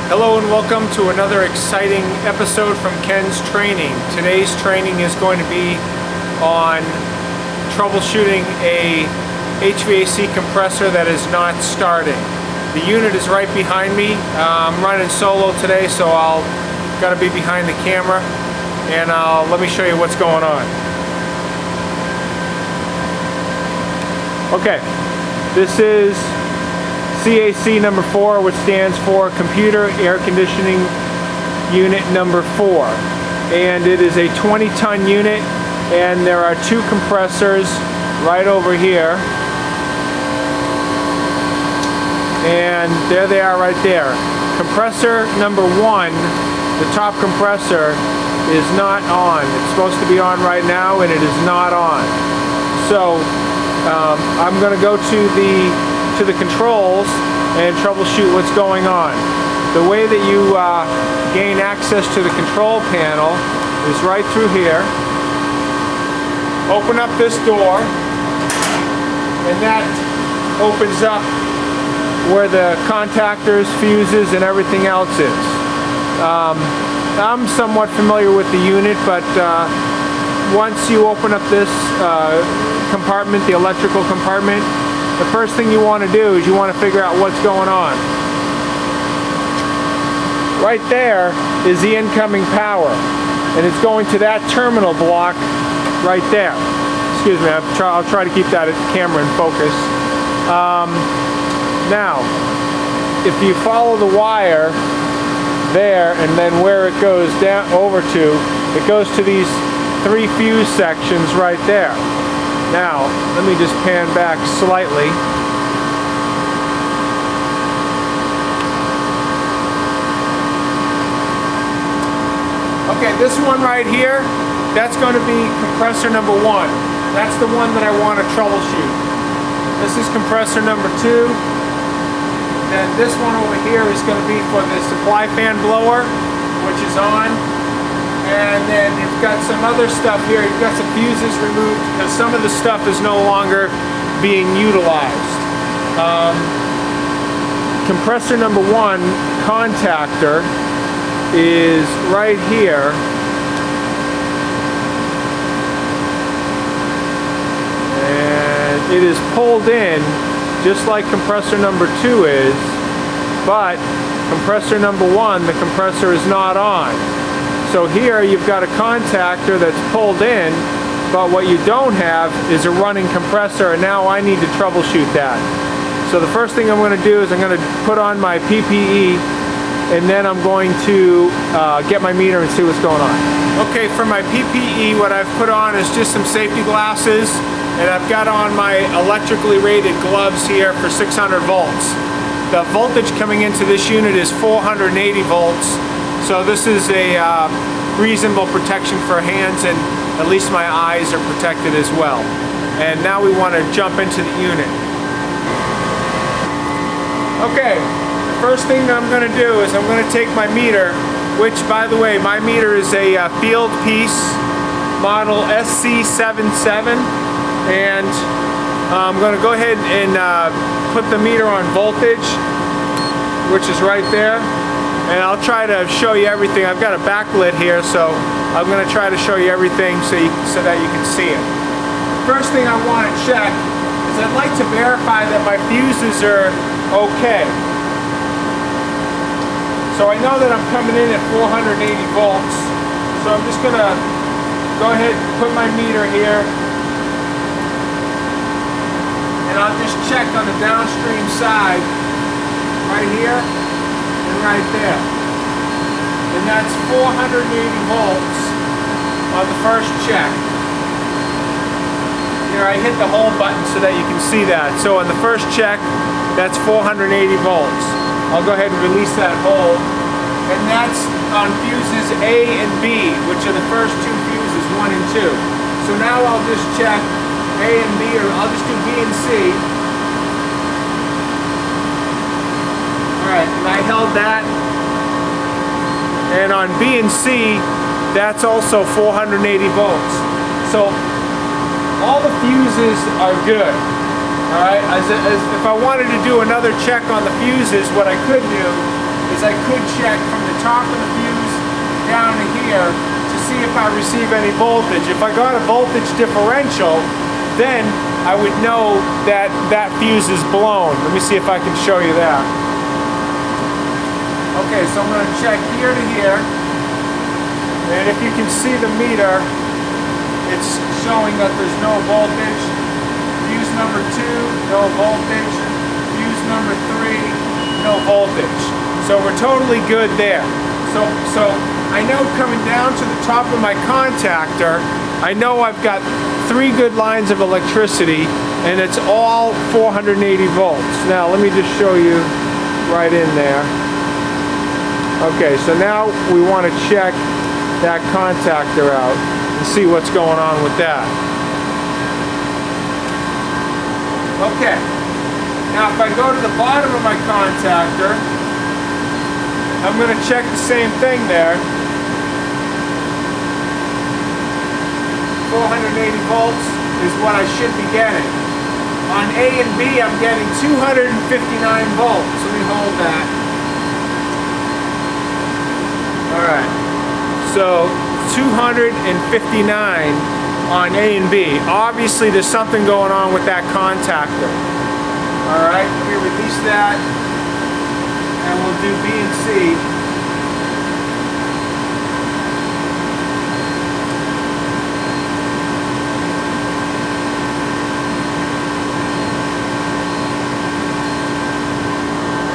Hello and welcome to another exciting episode from Ken's training. Today's training is going to be on troubleshooting a HVAC compressor that is not starting. The unit is right behind me. I'm running solo today, so I'll got to be behind the camera, and let me show you what's going on. Okay, this is CAC number 4, which stands for Computer Air Conditioning Unit number 4. And it is a 20-ton unit, and there are 2 compressors right over here. And there they are right there. Compressor number 1, the top compressor, is not on. It's supposed to be on right now, and it is not on. So I'm going to go to the controls and troubleshoot what's going on. The way that you gain access to the control panel is right through here. Open up this door, and that opens up where the contactors, fuses, and everything else is. I'm somewhat familiar with the unit, but once you open up this compartment, the electrical compartment, the first thing you want to do is you want to figure out what's going on. Right there is the incoming power, and it's going to that terminal block right there. Excuse me, I'll try to keep that camera in focus. Now, if you follow the wire there, and then where it goes down over to, it goes to these 3 fuse sections right there. Now, let me just pan back slightly. Okay, this one right here, that's going to be compressor number 1. That's the one that I want to troubleshoot. This is compressor number 2. And this one over here is going to be for the supply fan blower, which is on. And then you've got some other stuff here. You've got some fuses removed because some of the stuff is no longer being utilized. Compressor number 1, contactor, is right here. And it is pulled in just like compressor number 2 is, but compressor number 1, the compressor is not on. So here you've got a contactor that's pulled in, but what you don't have is a running compressor, and now I need to troubleshoot that. So the first thing I'm going to do is I'm going to put on my PPE, and then I'm going to get my meter and see what's going on. Okay, for my PPE, what I've put on is just some safety glasses, and I've got on my electrically rated gloves here for 600 volts. The voltage coming into this unit is 480 volts. So this is a reasonable protection for hands, and at least my eyes are protected as well. And now we want to jump into the unit. Okay, the first thing that I'm going to do is I'm going to take my meter, which, by the way, my meter is a field piece model SC77, and I'm going to go ahead and put the meter on voltage, which is right there. And I'll try to show you everything. I've got a backlit here, so I'm going to try to show you everything so that you can see it. First thing I want to check is I'd like to verify that my fuses are okay. So I know that I'm coming in at 480 volts. So I'm just going to go ahead and put my meter here. And I'll just check on the downstream side right here. Right there, and that's 480 volts on the first check. Here I hit the hold button so that you can see that. So on the first check, that's 480 volts. I'll go ahead and release that hold, and that's on fuses A and B, which are the first 2 fuses, 1 and 2. So now I'll just check A and B, or I'll just do B and C. Alright, and I held that, and on B and C, that's also 480 volts. So all the fuses are good. Alright, if I wanted to do another check on the fuses, what I could do is I could check from the top of the fuse down to here to see if I receive any voltage. If I got a voltage differential, then I would know that that fuse is blown. Let me see if I can show you that. Okay, so I'm going to check here to here, and if you can see the meter, it's showing that there's no voltage. Fuse number 2, no voltage. Fuse number 3, no voltage. So we're totally good there. So I know coming down to the top of my contactor, I know I've got 3 good lines of electricity, and it's all 480 volts. Now let me just show you right in there. Okay, so now we want to check that contactor out and see what's going on with that. Okay, now if I go to the bottom of my contactor, I'm going to check the same thing there. 480 volts is what I should be getting. On A and B, I'm getting 259 volts. Let me hold that. Alright, so 259 on A and B. Obviously there's something going on with that contactor. Alright, let me release that, and we'll do B and C.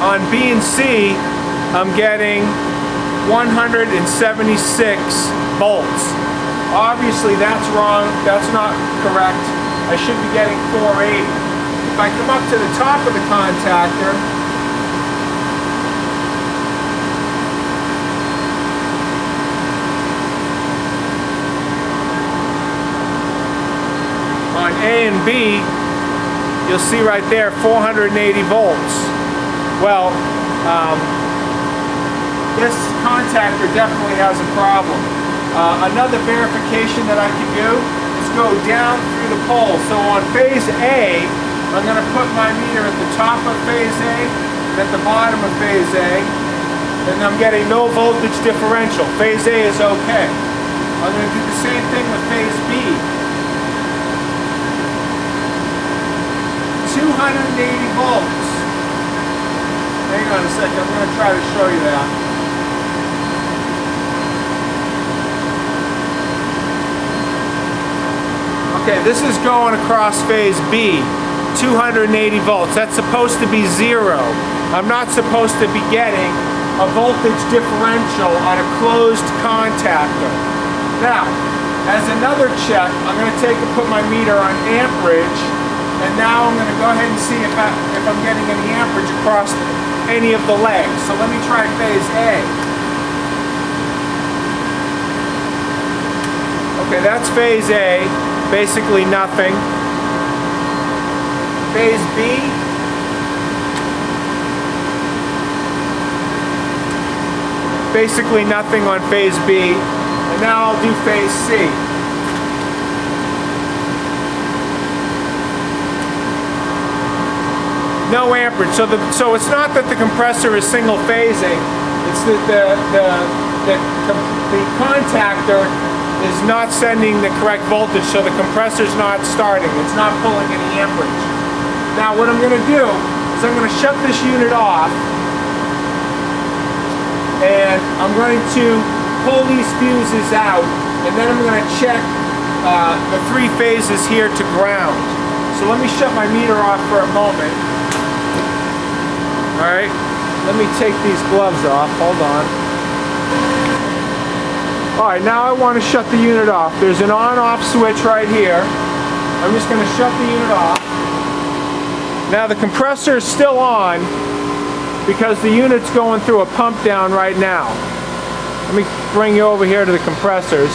On B and C, I'm getting 176 volts. Obviously that's wrong, that's not correct. I should be getting 480. If I come up to the top of the contactor, on A and B, you'll see right there 480 volts. Well, this contactor definitely has a problem. Another verification that I can do is go down through the pole. So on phase A, I'm going to put my meter at the top of phase A and at the bottom of phase A, and I'm getting no voltage differential. Phase A is okay. I'm going to do the same thing with phase B. 280 volts. Hang on a second, I'm going to try to show you that. Okay, this is going across phase B, 280 volts. That's supposed to be 0. I'm not supposed to be getting a voltage differential on a closed contactor. Now, as another check, I'm going to take and put my meter on amperage, and now I'm going to go ahead and see if I'm getting any amperage across any of the legs. So let me try phase A. Okay, that's phase A, basically nothing. Phase B, basically nothing on phase B. And now I'll do phase C. No amperage. So it's not that the compressor is single phasing. It's that the contactor is not sending the correct voltage, so the compressor's not starting. It's not pulling any amperage. Now what I'm going to do is I'm going to shut this unit off, and I'm going to pull these fuses out, and then I'm going to check the 3 phases here to ground. So let me shut my meter off for a moment. Alright, let me take these gloves off, hold on. Alright, now I want to shut the unit off. There's an on-off switch right here. I'm just going to shut the unit off. Now the compressor is still on because the unit's going through a pump down right now. Let me bring you over here to the compressors.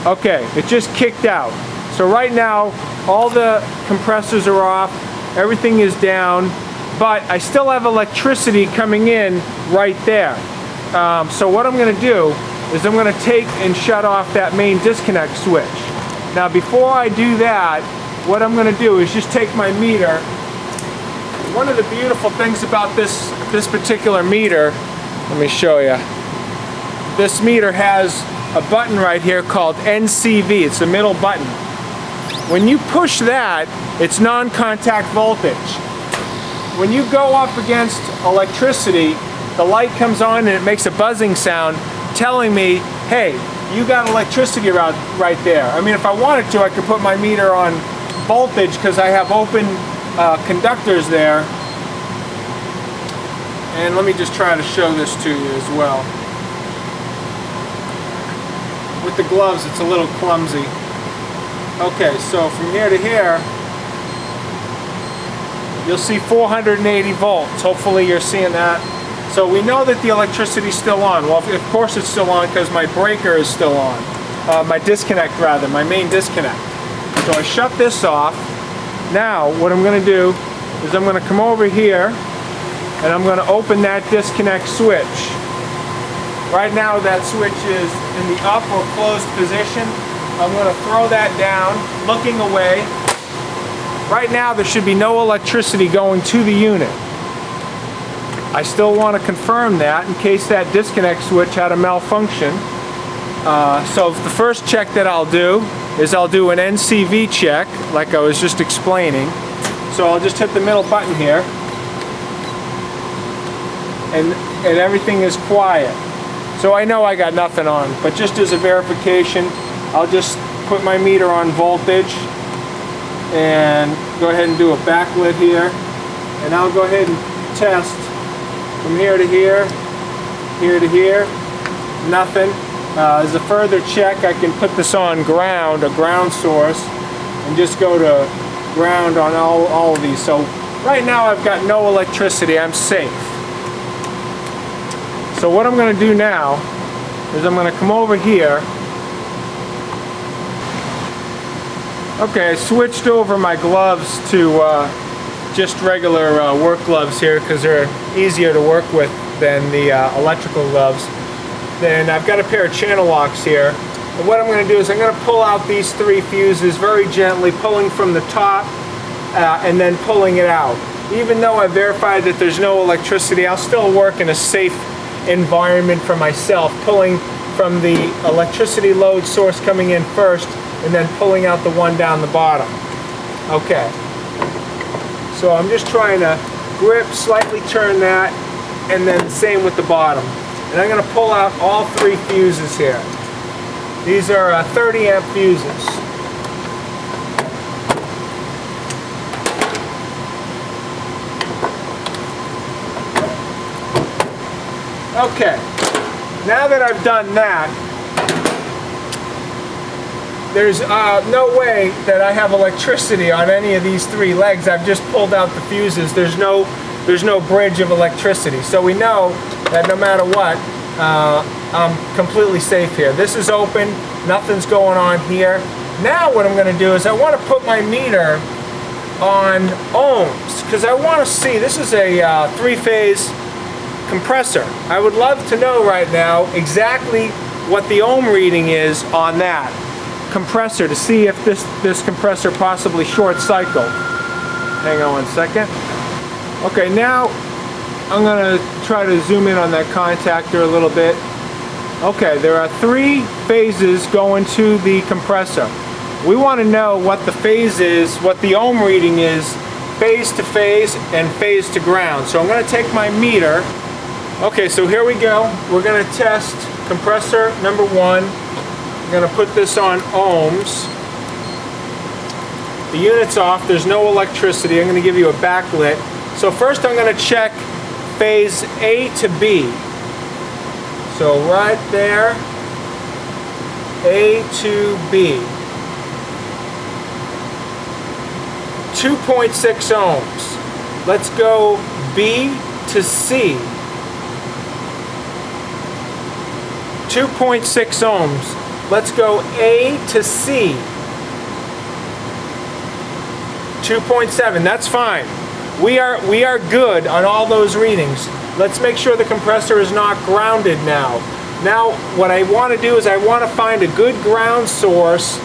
Okay, it just kicked out. So right now, all the compressors are off. Everything is down, but I still have electricity coming in right there. So what I'm going to do is I'm going to take and shut off that main disconnect switch. Now before I do that, what I'm going to do is just take my meter one of the beautiful things about this particular meter, let me show you. This meter has a button right here called NCV. It's the middle button. When you push that, it's non-contact voltage. When you go up against electricity, the light comes on and it makes a buzzing sound telling me, hey, you got electricity right there. I mean, if I wanted to, I could put my meter on voltage because I have open conductors there. And let me just try to show this to you as well. With the gloves, it's a little clumsy. Okay, so from here to here, you'll see 480 volts. Hopefully you're seeing that. So we know that the electricity's still on. Well, of course it's still on because my breaker is still on. My disconnect rather, my main disconnect. So I shut this off. Now what I'm going to do is I'm going to come over here and I'm going to open that disconnect switch. Right now that switch is in the up or closed position. I'm going to throw that down, looking away. Right now there should be no electricity going to the unit. I still want to confirm that in case that disconnect switch had a malfunction. So the first check that I'll do is I'll do an NCV check, like I was just explaining. So I'll just hit the middle button here, and everything is quiet. So I know I got nothing on, but just as a verification, I'll just put my meter on voltage and go ahead and do a backlit here, and I'll go ahead and test from here to here, here to here, nothing. As a further check, I can put this on ground, a ground source, and just go to ground on all of these. So right now I've got no electricity, I'm safe. So what I'm going to do now is I'm going to come over here. Okay, I switched over my gloves to just regular work gloves here because they're easier to work with than the electrical gloves. Then I've got a pair of channel locks here. And what I'm going to do is I'm going to pull out these 3 fuses very gently, pulling from the top and then pulling it out. Even though I verified that there's no electricity, I'll still work in a safe environment for myself, pulling from the electricity load source coming in first and then pulling out the one down the bottom. Okay. So I'm just trying to grip, slightly turn that, and then same with the bottom. And I'm going to pull out all 3 fuses here. These are 30 amp fuses. Okay, now that I've done that, there's no way that I have electricity on any of these 3 legs. I've just pulled out the fuses. There's no bridge of electricity. So we know that no matter what, I'm completely safe here. This is open, nothing's going on here. Now what I'm going to do is I want to put my meter on ohms because I want to see, this is a 3-phase compressor. I would love to know right now exactly what the ohm reading is on that compressor to see if this compressor possibly short cycled. Hang on one second. Okay, now I'm going to try to zoom in on that contactor a little bit. Okay, there are 3 phases going to the compressor. We want to know what the phase is, what the ohm reading is, phase to phase and phase to ground. So I'm going to take my meter. Okay, so here we go. We're going to test compressor number 1. I'm going to put this on ohms. The unit's off. There's no electricity. I'm going to give you a backlit. So first I'm going to check phase A to B. So right there, A to B. 2.6 ohms. Let's go B to C. 2.6 ohms. Let's go A to C. 2.7. That's fine. We are good on all those readings. Let's make sure the compressor is not grounded now. Now what I want to do is I want to find a good ground source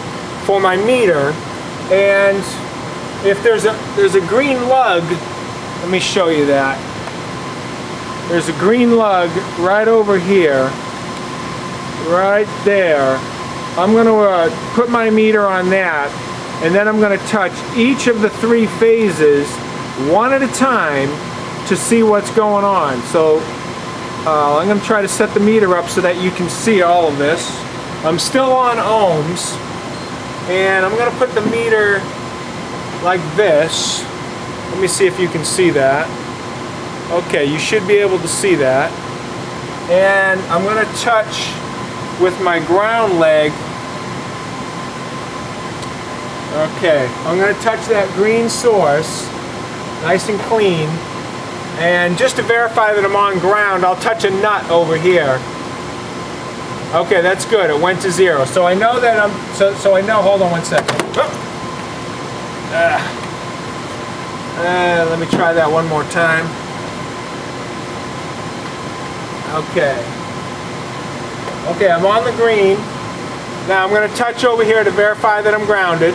for my meter, and if there's a green lug Let me show you that. There's a green lug right over here, right there. I'm going to put my meter on that, and then I'm going to touch each of the 3 phases one at a time to see what's going on. So I'm going to try to set the meter up so that you can see all of this. I'm still on ohms, and I'm going to put the meter like this. Let me see if you can see that. Okay, you should be able to see that. And I'm going to touch with my ground leg. Okay, I'm going to touch that green source, nice and clean. And just to verify that I'm on ground, I'll touch a nut over here. Okay, that's good. It went to 0. So I know that I'm, so I know, hold on one second. Let me try that one more time. Okay. Okay, I'm on the green. Now I'm going to touch over here to verify that I'm grounded.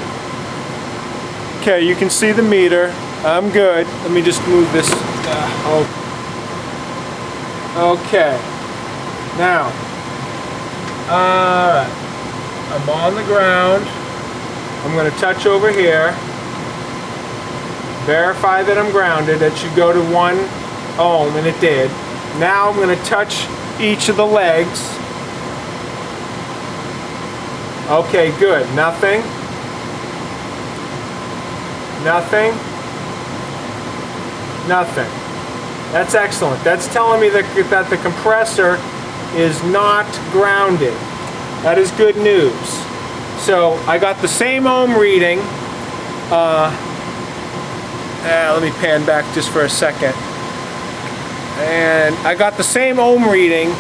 Okay, you can see the meter. I'm good. Let me just move this. Okay. Now, alright. I'm on the ground. I'm going to touch over here. Verify that I'm grounded. It should go to 1 ohm, and it did. Now I'm going to touch each of the legs. Okay, good. Nothing. Nothing. Nothing. That's excellent. That's telling me that the compressor is not grounded. That is good news. So I got the same ohm reading. Let me pan back just for a second. And I got the same ohm reading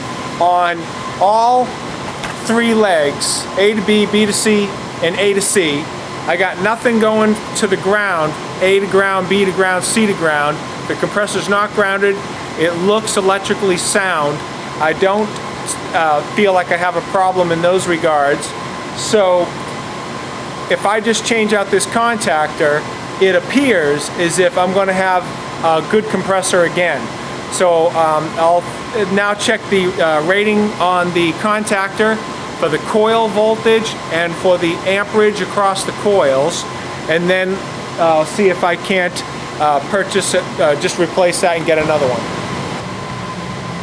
on all 3 legs, A to B, B to C, and A to C. I got nothing going to the ground, A to ground, B to ground, C to ground. The compressor's not grounded. It looks electrically sound. I don't feel like I have a problem in those regards. So if I just change out this contactor, it appears as if I'm going to have a good compressor again. So I'll now check the rating on the contactor for the coil voltage and for the amperage across the coils, and then I'll see if I can't purchase it, just replace that and get another one.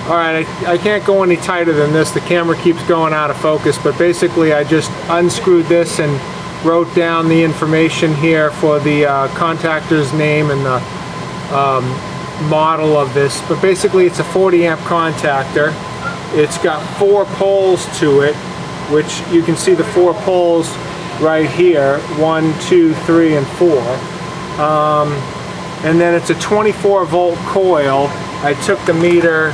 Alright, I can't go any tighter than this. The camera keeps going out of focus, but basically I just unscrewed this and wrote down the information here for the contactor's name and the model of this. But basically it's a 40 amp contactor. It's got 4 poles to it, which you can see the 4 poles right here, 1, 2, 3, and 4. And then it's a 24 volt coil. I took the meter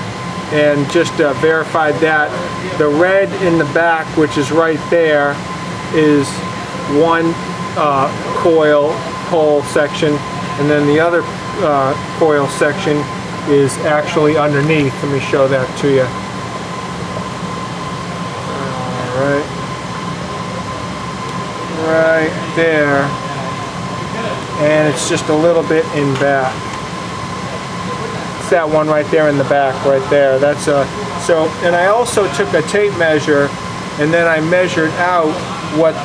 and just verified that. The red in the back, which is right there, is 1 coil pole section, and then the other coil section is actually underneath. Let me show that to you. Right there, and it's just a little bit in back. It's that one right there in the back, right there. That's so. And I also took a tape measure, and then I measured out what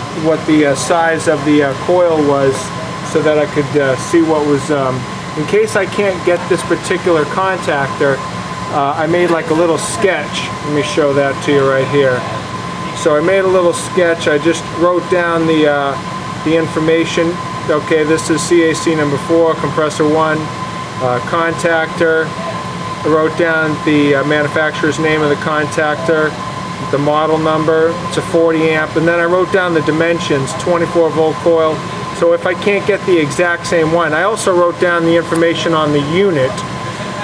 the size of the coil was, so that I could see what was. In case I can't get this particular contactor, I made like a little sketch. Let me show that to you right here. So I made a little sketch. I just wrote down the information. Okay, this is CAC number 4, compressor 1, contactor. I wrote down the manufacturer's name of the contactor, the model number. It's a 40 amp, and then I wrote down the dimensions, 24 volt coil. So if I can't get the exact same one, I also wrote down the information on the unit,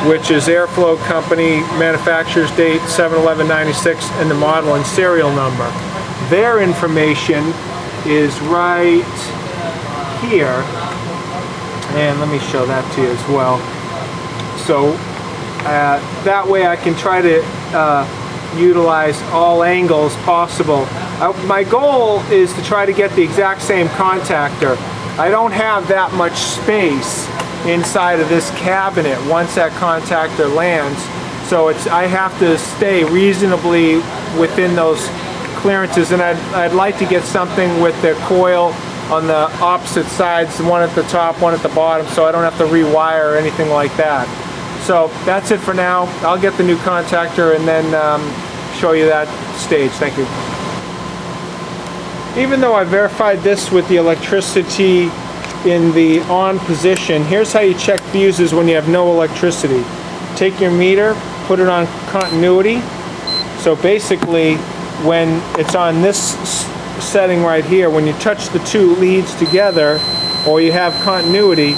which is Airflow Company, manufacturer's date 7/11/96, and the model and serial number. Their information is right here, and let me show that to you as well. So that way I can try to utilize all angles possible. My goal is to try to get the exact same contactor. I don't have that much space inside of this cabinet once that contactor lands. So I have to stay reasonably within those clearances, and I'd like to get something with the coil on the opposite sides, one at the top, one at the bottom, so I don't have to rewire or anything like that. So that's it for now. I'll get the new contactor and then show you that stage. Thank you. Even though I verified this with the electricity in the on position, here's how you check fuses when you have no electricity. Take your meter, put it on continuity. So basically, when it's on this setting right here, when you touch the two leads together or you have continuity,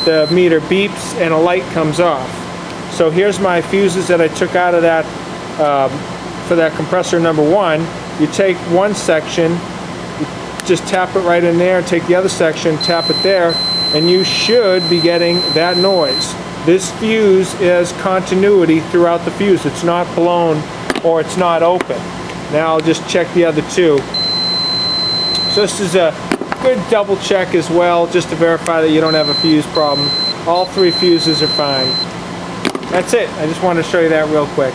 the meter beeps and a light comes off. So here's my fuses that I took out of that for that compressor number 1. You take one section, you just tap it right in there, take the other section, tap it there, and you should be getting that noise. This fuse is continuity throughout the fuse. It's not blown or it's not open. Now I'll just check the other two. So this is a good double check as well, just to verify that you don't have a fuse problem. All 3 fuses are fine. That's it. I just wanted to show you that real quick.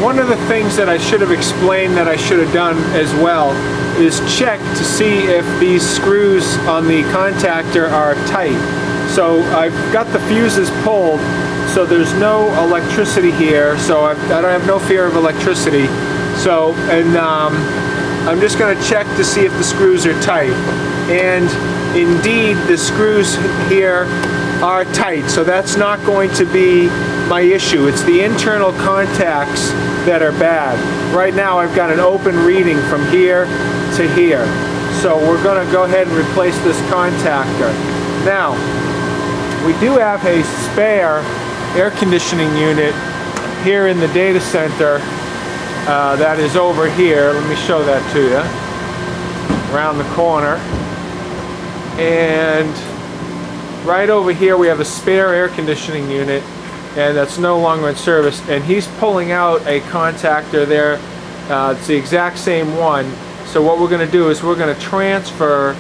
One of the things that I should have explained that I should have done as well is check to see if these screws on the contactor are tight. So I've got the fuses pulled, so there's no electricity here, so I don't have no fear of electricity. So, and I'm just going to check to see if the screws are tight. And indeed, the screws here are tight, so that's not going to be my issue. It's the internal contacts that are bad. Right now I've got an open reading from here to here. So we're going to go ahead and replace this contactor. Now, we do have a spare air conditioning unit here in the data center that is over here. Let me show that to you. Around the corner. And right over here we have a spare air conditioning unit, and that's no longer in service, and he's pulling out a contactor there. It's the exact same one. So what we're going to do is we're going to transfer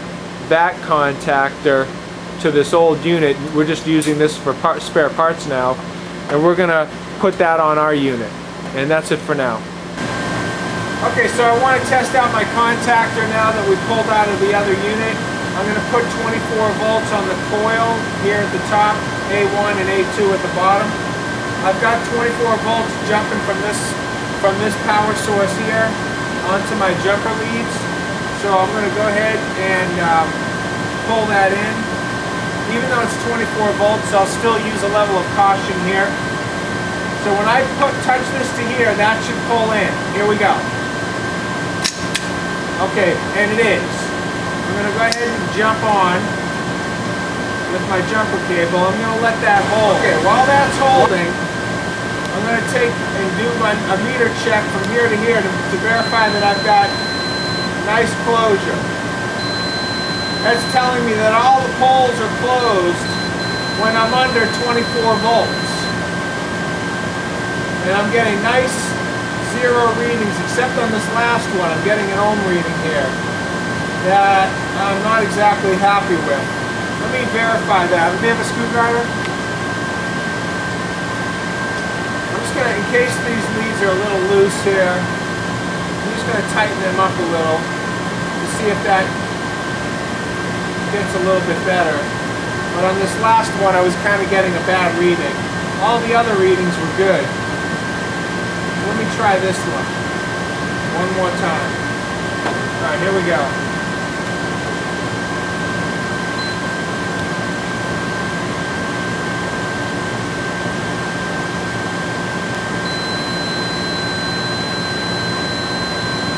that contactor to this old unit. We're just using this for spare parts now, and we're going to put that on our unit, and that's it for now. Okay, so I want to test out my contactor now that we pulled out of the other unit. I'm going to put 24 volts on the coil here at the top, A1 and A2 at the bottom. I've got 24 volts jumping from this power source here onto my jumper leads. So I'm going to go ahead and pull that in. Even though it's 24 volts, I'll still use a level of caution here. So when I touch this to here, that should pull in. Here we go. Okay, and it is. I'm going to go ahead and jump on with my jumper cable. I'm going to let that hold. Okay, while that's holding, I'm going to take and do a meter check from here to here to verify that I've got nice closure. That's telling me that all the poles are closed when I'm under 24 volts. And I'm getting nice zero readings, except on this last one. I'm getting an ohm reading here that I'm not exactly happy with. Let me verify that. Let me have a screwdriver. I'm just going to, in case these leads are a little loose here, I'm just going to tighten them up a little to see if that gets a little bit better. But on this last one, I was kind of getting a bad reading. All the other readings were good. Let me try this one more time. All right, here we go.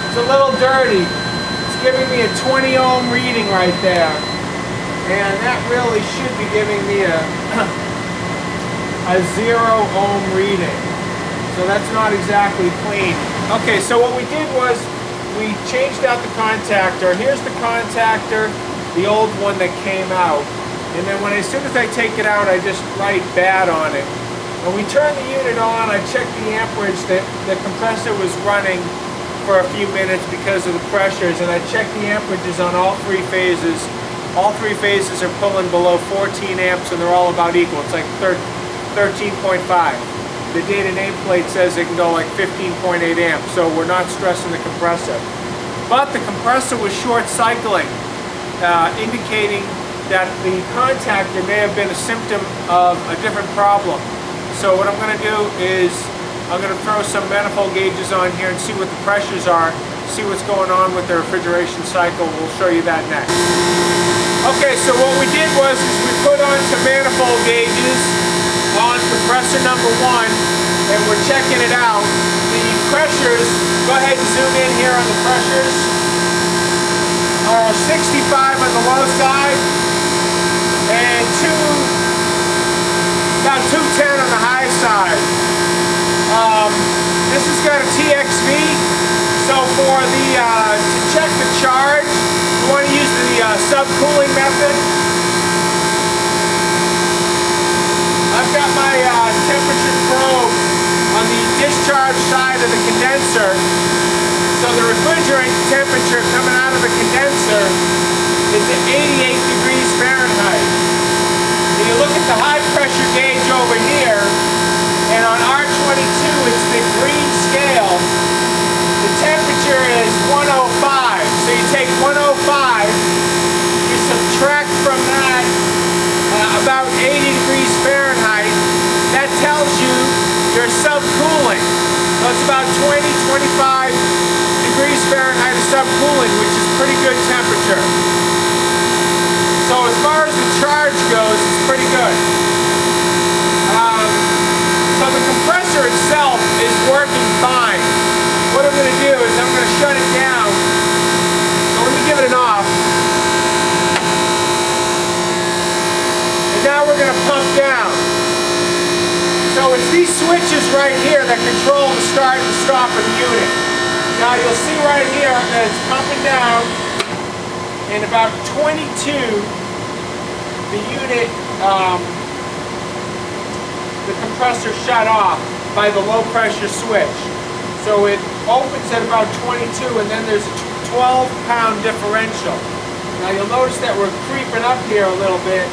It's a little dirty. It's giving me a 20 ohm reading right there. And that really should be giving me a 0 ohm reading. So that's not exactly clean. Okay, so what we did was we changed out the contactor. Here's the contactor, the old one that came out. And then as soon as I take it out, I just write bad on it. When we turn the unit on, I checked the amperage that the compressor was running for a few minutes because of the pressures, and I checked the amperages on all 3 phases, all three phases are pulling below 14 amps and they're all about equal. It's like 13.5. The data nameplate says it can go like 15.8 amps, so we're not stressing the compressor. But the compressor was short cycling, indicating that the contactor may have been a symptom of a different problem. So what I'm going to do is I'm going to throw some manifold gauges on here and see what the pressures are, see what's going on with the refrigeration cycle. We'll show you that next. Okay, so what we did was we put on some manifold gauges on compressor number 1, and we're checking it out. The pressures, go ahead and zoom in here on the pressures, are 65 on the low side and about 210 on the high side. This has got a TXV, so for the to check the charge, you want to use the subcooling method. I've got my temperature probe on the discharge side of the condenser, so the refrigerant temperature coming out of the condenser is at 88 degrees Fahrenheit. And you look at the high pressure gauge over here, and on R22 it's the green scale. The temperature is 105, so you take 105, you subtract from that about 80 degrees Fahrenheit. That tells you you're subcooling. So it's about 20, 25 degrees Fahrenheit of subcooling, which is pretty good temperature. So as far as the charge goes, it's pretty good. So the compressor itself is working fine. What I'm going to do is I'm going to shut it down. So let me give it an off. And now we're going to pump down. So it's these switches right here that control the start and stop of the unit. Now you'll see right here that it's pumping down. In about 22, the unit, the compressor shut off by the low pressure switch. So it opens at about 22, and then there's a 12-pound differential. Now you'll notice that we're creeping up here a little bit.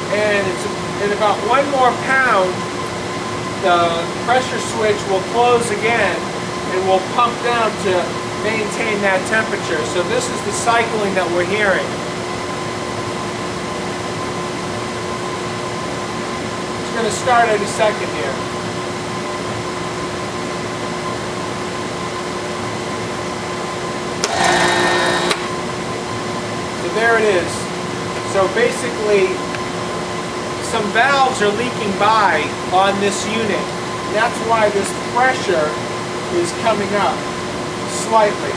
And it's in about 1 more pound, the pressure switch will close again and will pump down to maintain that temperature. So this is the cycling that we're hearing. It's going to start any second here. So there it is. So basically, some valves are leaking by on this unit. That's why this pressure is coming up slightly.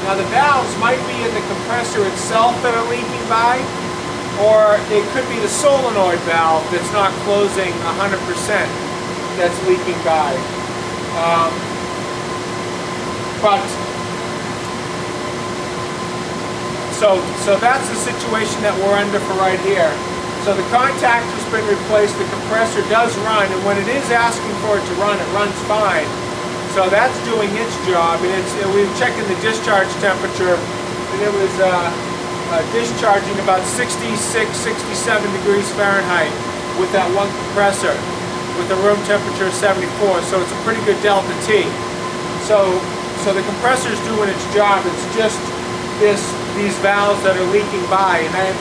Now the valves might be in the compressor itself that are leaking by, or it could be the solenoid valve that's not closing 100% that's leaking by. So that's the situation that we're under for right here. So the contactor's been replaced, the compressor does run, and when it is asking for it to run, it runs fine. So that's doing its job, and we were checking the discharge temperature, and it was discharging about 66, 67 degrees Fahrenheit with that one compressor, with a room temperature of 74, so it's a pretty good delta T. So the compressor's doing its job. It's just these valves that are leaking by, and I'm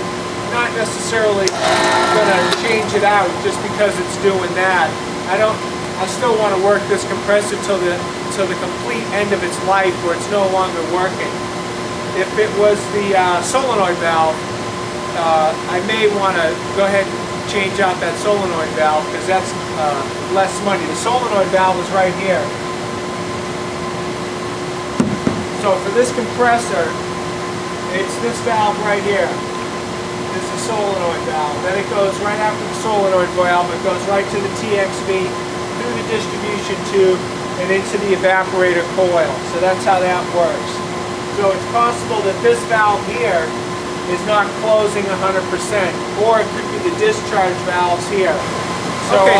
not necessarily going to change it out just because it's doing that. I still want to work this compressor till the complete end of its life, where it's no longer working. If it was the solenoid valve, I may want to go ahead and change out that solenoid valve, because that's less money. The solenoid valve is right here. So for this compressor, it's this valve right here. This is a solenoid valve. Then it goes right after the solenoid valve. It goes right to the TXV, through the distribution tube, and into the evaporator coil. So that's how that works. So it's possible that this valve here is not closing 100%, or it could be the discharge valves here.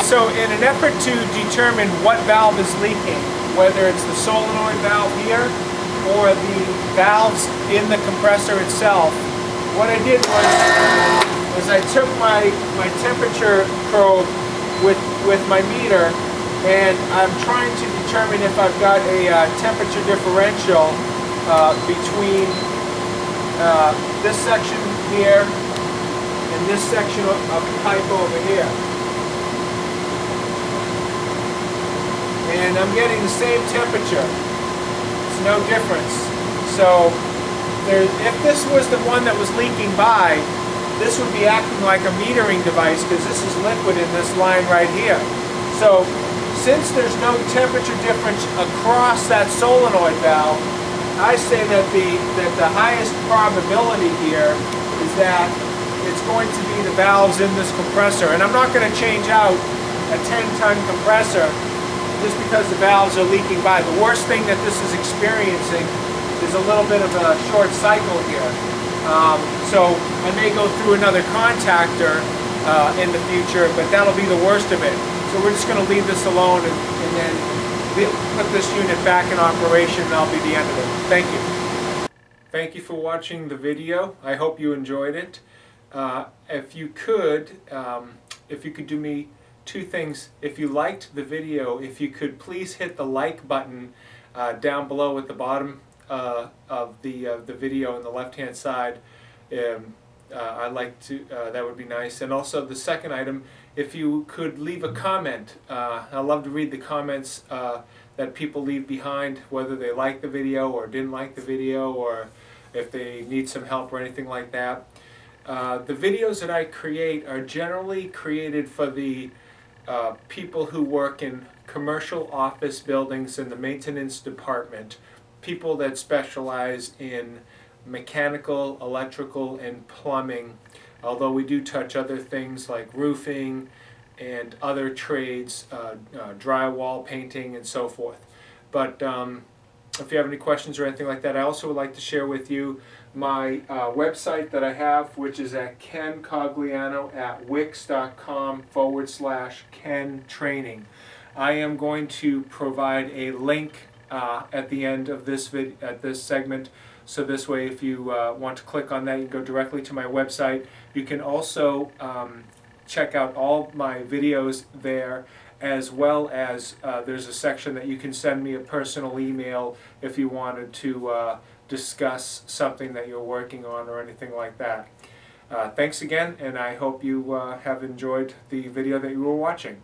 So in an effort to determine what valve is leaking, whether it's the solenoid valve here or the valves in the compressor itself, what I did was I took my temperature probe with my meter, and I'm trying to determine if I've got a temperature differential between this section here and this section of pipe over here. And I'm getting the same temperature. It's no difference. So if this was the one that was leaking by, this would be acting like a metering device because this is liquid in this line right here. So since there's no temperature difference across that solenoid valve, I say that the highest probability here is that it's going to be the valves in this compressor. And I'm not going to change out a 10-ton compressor just because the valves are leaking by. The worst thing that this is experiencing is a little bit of a short cycle here. So I may go through another contactor in the future, but that'll be the worst of it. So we're just going to leave this alone and then put this unit back in operation, and that'll be the end of it. Thank you. Thank you for watching the video. I hope you enjoyed it. If you could do me two things. If you liked the video, if you could please hit the like button down below at the bottom of the video on the left hand side. I'd like to, that would be nice. And also the second item, if you could leave a comment. I love to read the comments that people leave behind, whether they like the video or didn't like the video, or if they need some help or anything like that. The videos that I create are generally created for the people who work in commercial office buildings in the maintenance department, people that specialize in mechanical, electrical, and plumbing, although we do touch other things like roofing and other trades, drywall, painting, and so forth. But if you have any questions or anything like that, I also would like to share with you my website that I have, which is at kencogliano@wix.com/Ken Training. I am going to provide a link at the end of this segment, so this way if you want to click on that, you can go directly to my website. You can also check out all my videos there, as well as there's a section that you can send me a personal email if you wanted to discuss something that you're working on or anything like that. Thanks again, and I hope you have enjoyed the video that you were watching.